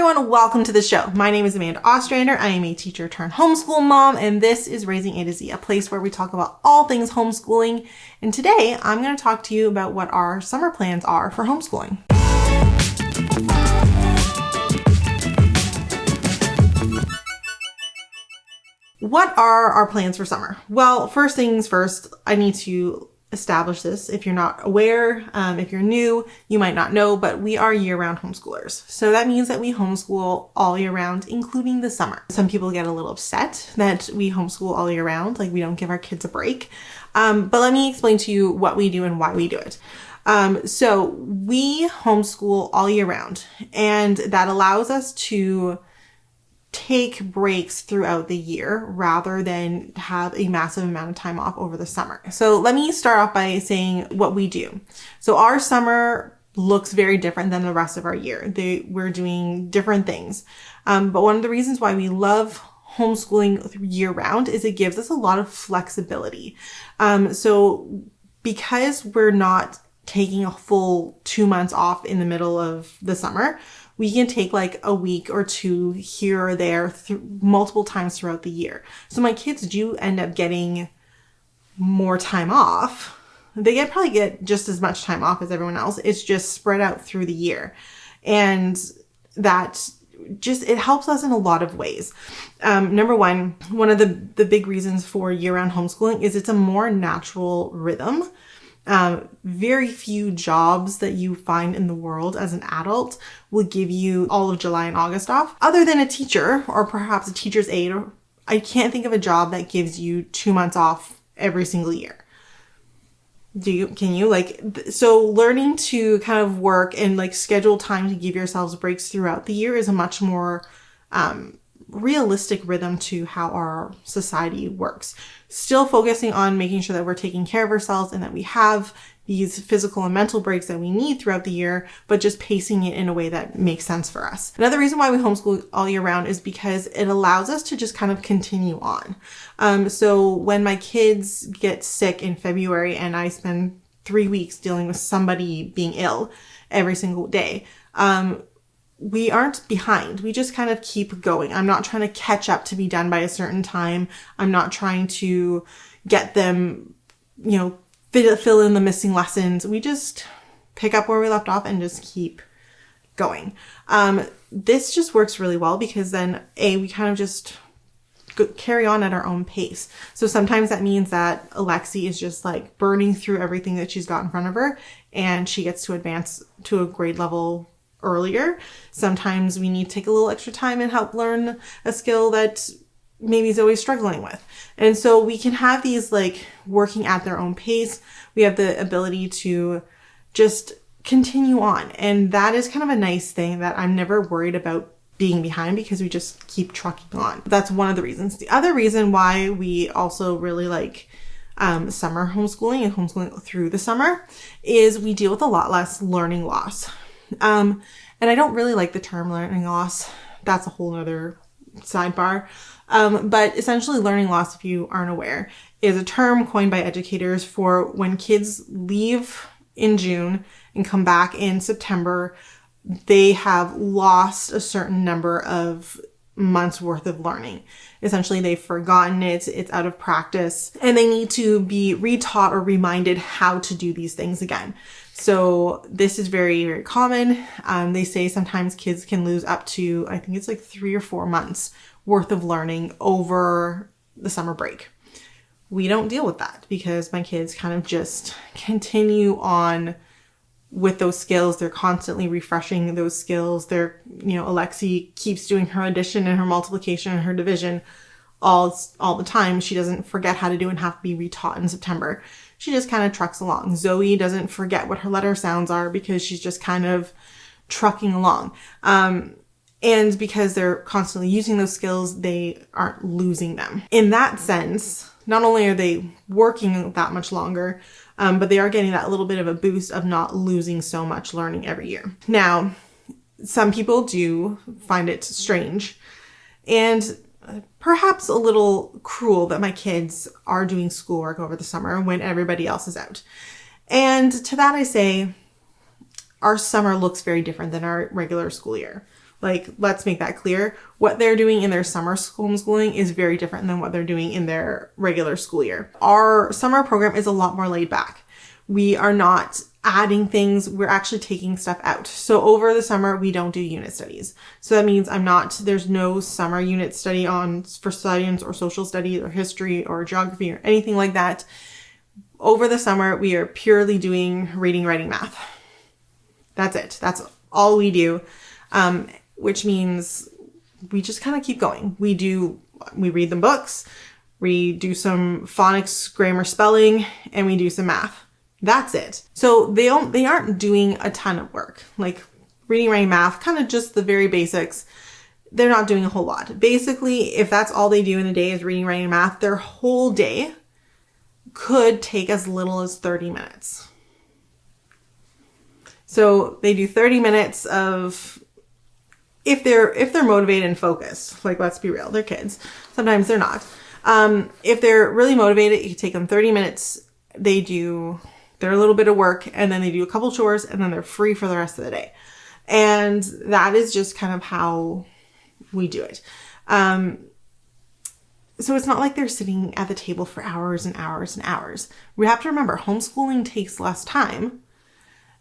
everyone, welcome to the show. My name is Amanda Ostrander. I am a teacher-turned-homeschool mom, and this is Raising A to Z, a place where we talk about all things homeschooling. And today, I'm going to talk to you about what our summer plans are for homeschooling. What are our plans for summer? Well, first things first, I need to establish this. If you're not aware, if you're new, you might not know, but we are year-round homeschoolers. So that means that we homeschool all year round, including the summer. Some people get a little upset that we homeschool all year round, like we don't give our kids a break. But let me explain to you what we do and why we do it. So we homeschool all year round, and that allows us to take breaks throughout the year rather than have a massive amount of time off over the summer. So let me start off by saying what we do. So our summer looks very different than the rest of our year. We're doing different things. But one of the reasons why we love homeschooling year round is it gives us a lot of flexibility. So because we're not taking a full 2 months off in the middle of the summer, we can take like a week or two here or there multiple times throughout the year. So my kids do end up getting more time off. They probably get just as much time off as everyone else. It's just spread out through the year. And that it helps us in a lot of ways. Number one of the big reasons for year-round homeschooling is it's a more natural rhythm. Very few jobs that you find in the world as an adult will give you all of July and August off, other than a teacher or perhaps a teacher's aide. I can't think of a job that gives you 2 months off every single year. Can you? So learning to kind of work and like schedule time to give yourselves breaks throughout the year is a much more, realistic rhythm to how our society works. Still focusing on making sure that we're taking care of ourselves and that we have these physical and mental breaks that we need throughout the year, but just pacing it in a way that makes sense for us. Another reason why we homeschool all year round is because it allows us to just kind of continue on. So when my kids get sick in February and I spend 3 weeks dealing with somebody being ill every single day, we aren't behind. We just kind of keep going. I'm not trying to catch up to be done by a certain time. I'm not trying to get them, fill in the missing lessons. We just pick up where we left off and just keep going. This just works really well because then we kind of just carry on at our own pace. So sometimes that means that Alexi is just like burning through everything that she's got in front of her and she gets to advance to a grade level earlier. Sometimes we need to take a little extra time and help learn a skill that maybe Zoe's always struggling with. And so we can have these like working at their own pace. We have the ability to just continue on. And that is kind of a nice thing that I'm never worried about being behind because we just keep trucking on. That's one of the reasons. The other reason why we also really like summer homeschooling and homeschooling through the summer is we deal with a lot less learning loss. And I don't really like the term learning loss. That's a whole other sidebar. But essentially learning loss, if you aren't aware, is a term coined by educators for when kids leave in June and come back in September, they have lost a certain number of months worth of learning. Essentially, they've forgotten it, it's out of practice, and they need to be retaught or reminded how to do these things again. So this is very, very common. They say sometimes kids can lose up to, I think it's like 3 or 4 months worth of learning over the summer break. We don't deal with that because my kids kind of just continue on with those skills. They're constantly refreshing those skills. Alexi keeps doing her addition and her multiplication and her division all the time. She doesn't forget how to do and have to be retaught in September. She just kind of trucks along. Zoe doesn't forget what her letter sounds are because she's just kind of trucking along. And because they're constantly using those skills, they aren't losing them. In that sense, not only are they working that much longer, but they are getting that little bit of a boost of not losing so much learning every year. Now, some people do find it strange and perhaps a little cruel that my kids are doing schoolwork over the summer when everybody else is out. And to that I say, our summer looks very different than our regular school year. Like, let's make that clear. What they're doing in their summer homeschooling is very different than what they're doing in their regular school year. Our summer program is a lot more laid back. We are not adding things. We're actually taking stuff out. So over the summer, we don't do unit studies. So that means there's no summer unit study for science or social studies or history or geography or anything like that. Over the summer, we are purely doing reading, writing, math. That's it. That's all we do. Which means we just kind of keep going. We read them books, we do some phonics, grammar, spelling, and we do some math. That's it. So they aren't doing a ton of work, like reading, writing, math, kind of just the very basics. They're not doing a whole lot. Basically, if that's all they do in a day is reading, writing, math, their whole day could take as little as 30 minutes. So they do 30 minutes of, if they're motivated and focused, like, let's be real, they're kids. Sometimes they're not. If they're really motivated, it can take them 30 minutes. They do their little bit of work, and then they do a couple chores, and then they're free for the rest of the day. And that is just kind of how we do it. So it's not like they're sitting at the table for hours and hours and hours. We have to remember, homeschooling takes less time.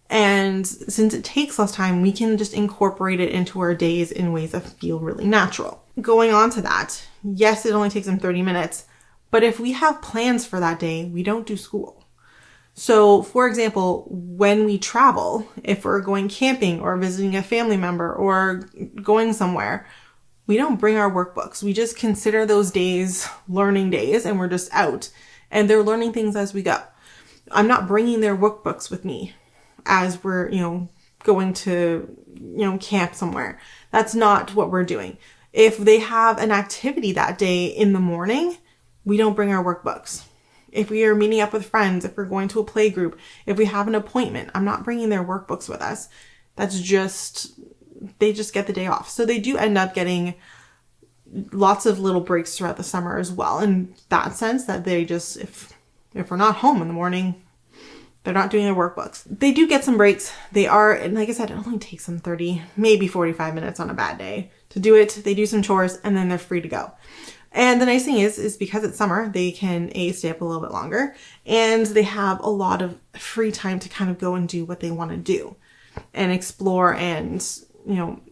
And since it takes less time, we can just incorporate it into our days in ways that feel really natural. Going on to that, yes, it only takes them 30 minutes, but if we have plans for that day, we don't do school. So, for example, when we travel, if we're going camping or visiting a family member or going somewhere, we don't bring our workbooks. We just consider those days learning days, and we're just out, and they're learning things as we go. I'm not bringing their workbooks with me as we're, going to, camp somewhere. That's not what we're doing. If they have an activity that day in the morning, we don't bring our workbooks. If we are meeting up with friends, if we're going to a play group, if we have an appointment, I'm not bringing their workbooks with us. They just get the day off. So they do end up getting lots of little breaks throughout the summer as well. In that sense, that they just, if we're not home in the morning, they're not doing their workbooks. They do get some breaks. And like I said, it only takes them 30, maybe 45 minutes on a bad day to do it. They do some chores, and then they're free to go. And the nice thing is because it's summer, they can stay up a little bit longer, and they have a lot of free time to kind of go and do what they want to do and explore and,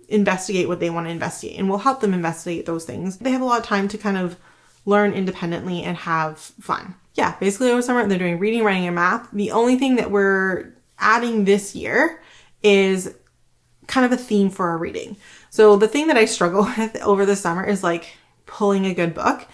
investigate what they want to investigate. And we'll help them investigate those things. They have a lot of time to kind of learn independently and have fun. Yeah, basically over summer, they're doing reading, writing, and math. The only thing that we're adding this year is kind of a theme for our reading. So the thing that I struggle with over the summer is like pulling a good book.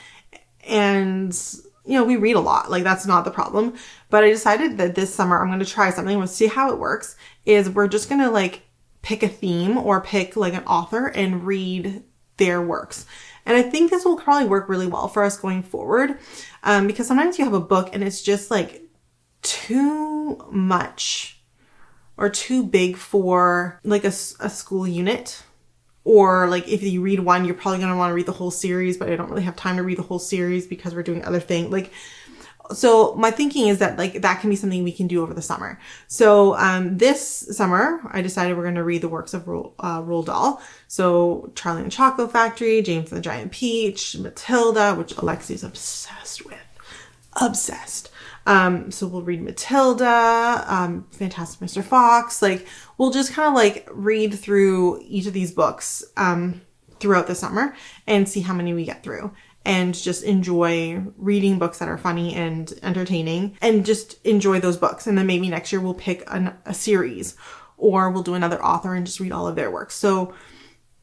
And, we read a lot. Like, that's not the problem. But I decided that this summer I'm going to try something. We'll see how it works. We're just going to like pick a theme or pick like an author and read their works. And I think this will probably work really well for us going forward. Because sometimes you have a book and it's just like too much or too big for like a school unit. Or like if you read one, you're probably going to want to read the whole series, but I don't really have time to read the whole series because we're doing other things. So my thinking is that like that can be something we can do over the summer. So this summer, I decided we're going to read the works of Roald Dahl. So Charlie and the Chocolate Factory, James and the Giant Peach, Matilda, which Alexi's obsessed with. Obsessed. So we'll read Matilda, Fantastic Mr. Fox. Like, we'll just kind of like read through each of these books throughout the summer and see how many we get through. And just enjoy reading books that are funny and entertaining and just enjoy those books. And then maybe next year we'll pick a series, or we'll do another author and just read all of their works. So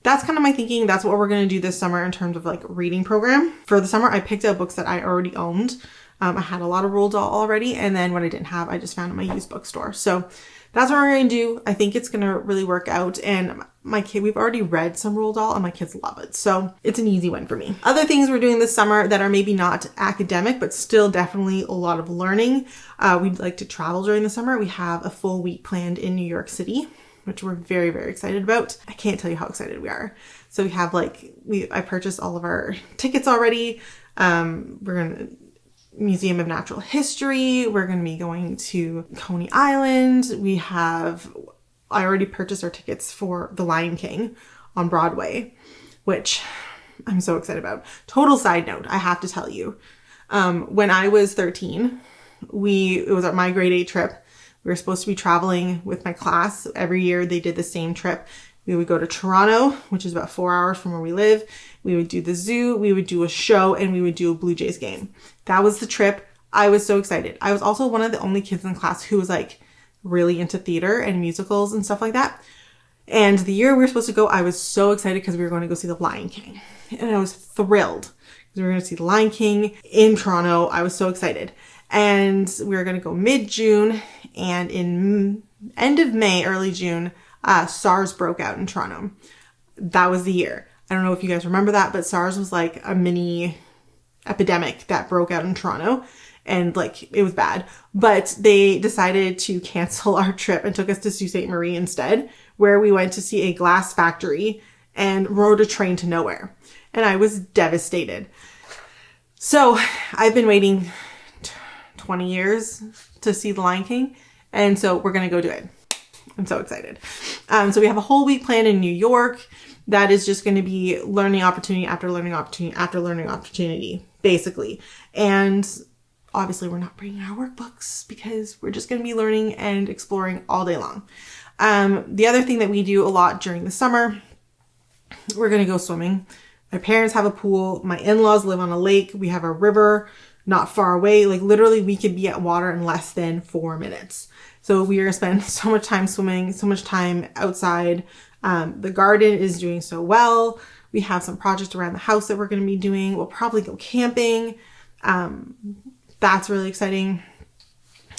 that's kind of my thinking. That's what we're going to do this summer in terms of like reading program. For the summer, I picked out books that I already owned. I had a lot of Roald Dahl already. And then what I didn't have, I just found in my used bookstore. So that's what we're going to do. I think it's going to really work out. And we've already read some Roald Dahl and my kids love it. So it's an easy win for me. Other things we're doing this summer that are maybe not academic, but still definitely a lot of learning. We'd like to travel during the summer. We have a full week planned in New York City, which we're very, very excited about. I can't tell you how excited we are. So we have I purchased all of our tickets already. We're going to Museum of Natural History. We're going to be going to Coney Island. I already purchased our tickets for The Lion King on Broadway, which I'm so excited about. Total side note, I have to tell you, when I was 13, it was my grade 8 trip. We were supposed to be traveling with my class. Every year they did the same trip. We would go to Toronto, which is about 4 hours from where we live. We would do the zoo, we would do a show, and we would do a Blue Jays game. That was the trip. I was so excited. I was also one of the only kids in class who was like really into theater and musicals and stuff like that. And the year we were supposed to go, I was so excited because we were going to go see The Lion King. And I was thrilled because we were going to see The Lion King in Toronto. I was so excited. And we were going to go mid-June, and in end of May, early June, SARS broke out in Toronto. That was the year. I don't know if you guys remember that, but SARS was like a mini epidemic that broke out in Toronto, and like it was bad. But they decided to cancel our trip and took us to Sault Ste. Marie instead, where we went to see a glass factory and rode a train to nowhere. And I was devastated. So I've been waiting 20 years to see The Lion King, and so we're gonna go do it. I'm so excited. So we have a whole week planned in New York. That is just going to be learning opportunity after learning opportunity after learning opportunity, basically. And obviously we're not bringing our workbooks because we're just going to be learning and exploring all day long. The other thing that we do a lot during the summer, we're going to go swimming. My parents have a pool. My in-laws live on a lake. We have a river not far away. Like literally we could be at water in less than 4 minutes. So we are going to spend so much time swimming, so much time outside. The garden is doing so well. We have some projects around the house that we're going to be doing. We'll probably go camping. That's really exciting.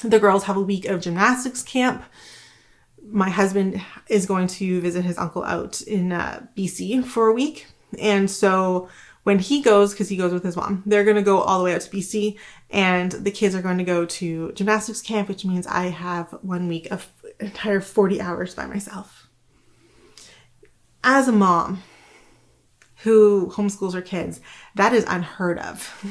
The girls have a week of gymnastics camp. My husband is going to visit his uncle out in BC for a week. And so when he goes, because he goes with his mom, they're going to go all the way out to BC, and the kids are going to go to gymnastics camp, which means I have 1 week of entire 40 hours by myself. As a mom who homeschools her kids, that is unheard of.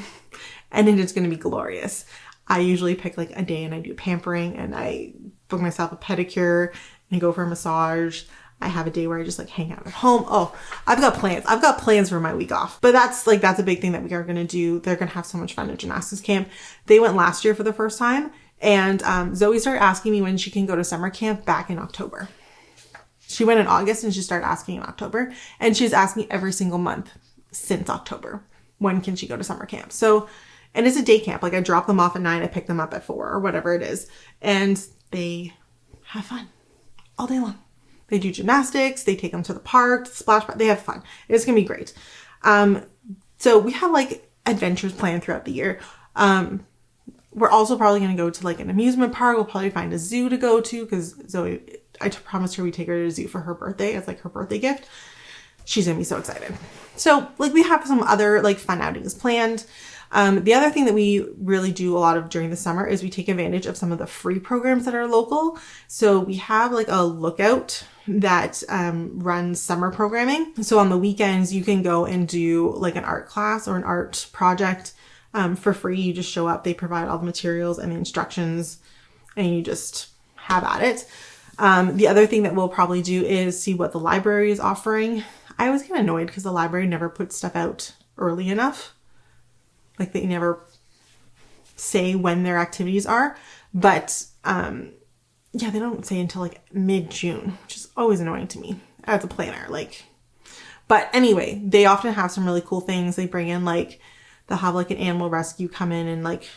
And it is going to be glorious. I usually pick like a day and I do pampering, and I book myself a pedicure and go for a massage. I have a day where I just like hang out at home. Oh, I've got plans. I've got plans for my week off. But that's a big thing that we are going to do. They're going to have so much fun at gymnastics camp. They went last year for the first time. And Zoe started asking me when she can go to summer camp back in October. She went in August and she started asking in October. And she's asked me every single month since October, when can she go to summer camp? So, and it's a day camp. Like I drop them off at 9, I pick them up at 4 or whatever it is. And they have fun all day long. They do gymnastics, they take them to the park, to the splash park, they have fun. It's going to be great. So we have like adventures planned throughout the year. We're also probably going to go to like an amusement park. We'll probably find a zoo to go to because Zoe, I promised her we'd take her to a zoo for her birthday as like her birthday gift. She's going to be so excited. So like we have some other like fun outings planned. The other thing that we really do a lot of during the summer is we take advantage of some of the free programs that are local. So we have like a Lookout that runs summer programming. So on the weekends, you can go and do like an art class or an art project for free. You just show up, they provide all the materials and the instructions, and you just have at it. The other thing that we'll probably do is see what the library is offering. I always get annoyed because the library never puts stuff out early enough. Like they never say when their activities are, but yeah, they don't say until like mid-June, which is always annoying to me as a planner. Like, but anyway, they often have some really cool things. They bring in like, they'll have like an animal rescue come in and like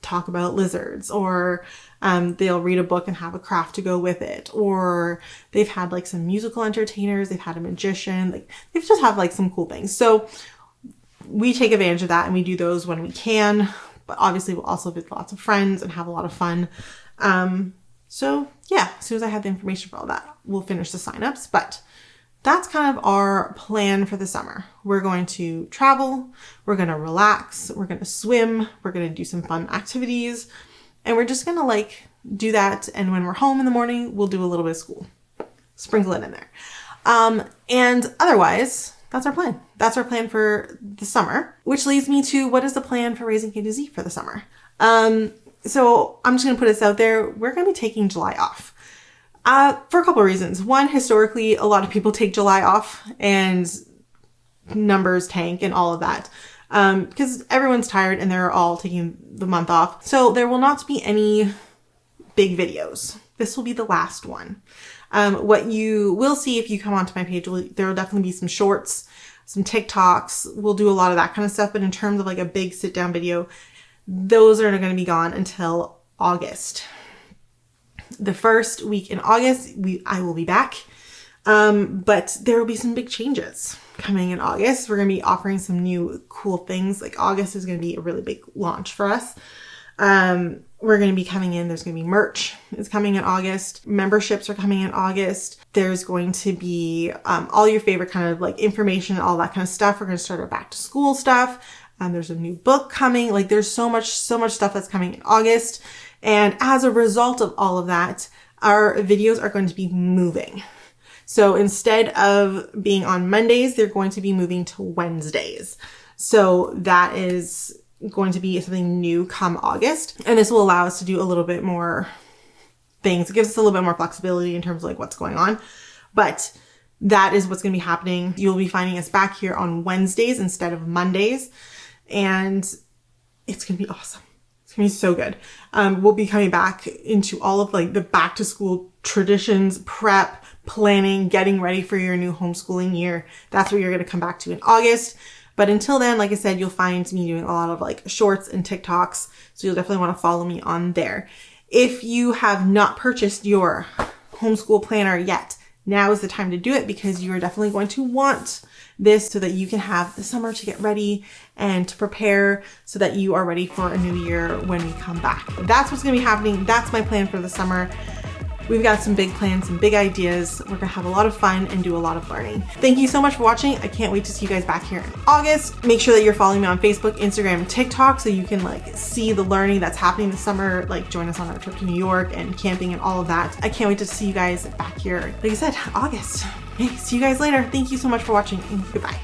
talk about lizards, or they'll read a book and have a craft to go with it, or they've had like some musical entertainers, they've had a magician, like they've just have like some cool things. So we take advantage of that and we do those when we can, but obviously we'll also visit lots of friends and have a lot of fun. So yeah, as soon as I have the information for all that, we'll finish the signups, but that's kind of our plan for the summer. We're going to travel, we're going to relax, we're going to swim, we're going to do some fun activities, and we're just going to like do that. And when we're home in the morning, we'll do a little bit of school, sprinkle it in there. And otherwise, that's our plan. That's our plan for the summer, which leads me to what is the plan for Raising K to Z for the summer? So I'm just going to put this out there. We're going to be taking July off. For a couple of reasons. One, historically, a lot of people take July off and numbers tank and all of that. Because everyone's tired and they're all taking the month off. So there will not be any big videos. This will be the last one. What you will see if you come onto my page, there will definitely be some shorts, some TikToks. We'll do a lot of that kind of stuff. But in terms of like a big sit down video, those are going to be gone until August. The first week in August, I will be back. But there will be some big changes coming in August. We're going to be offering some new cool things. Like August is going to be a really big launch for us. We're going to be coming in. There's going to be merch is coming in August. Memberships are coming in August. There's going to be all your favorite kind of like information, all that kind of stuff. We're going to start our back to school stuff. There's a new book coming. Like there's so much stuff that's coming in August. And as a result of all of that, our videos are going to be moving. So instead of being on Mondays, they're going to be moving to Wednesdays. So that is going to be something new come August. And this will allow us to do a little bit more things. It gives us a little bit more flexibility in terms of like what's going on. But that is what's going to be happening. You'll be finding us back here on Wednesdays instead of Mondays. And it's going to be awesome. It's going to be so good. We'll be coming back into all of like the back to school traditions, prep, planning, getting ready for your new homeschooling year. That's what you're going to come back to in August. But until then, like I said, you'll find me doing a lot of like shorts and TikToks. So you'll definitely want to follow me on there. If you have not purchased your homeschool planner yet, now is the time to do it because you are definitely going to want this so that you can have the summer to get ready and to prepare so that you are ready for a new year when we come back. That's what's going to be happening. That's my plan for the summer. We've got some big plans, some big ideas. We're gonna have a lot of fun and do a lot of learning. Thank you so much for watching. I can't wait to see you guys back here in August. Make sure that you're following me on Facebook, Instagram, and TikTok so you can like see the learning that's happening this summer, like join us on our trip to New York and camping and all of that. I can't wait to see you guys back here, like I said, August. Okay, see you guys later. Thank you so much for watching and goodbye.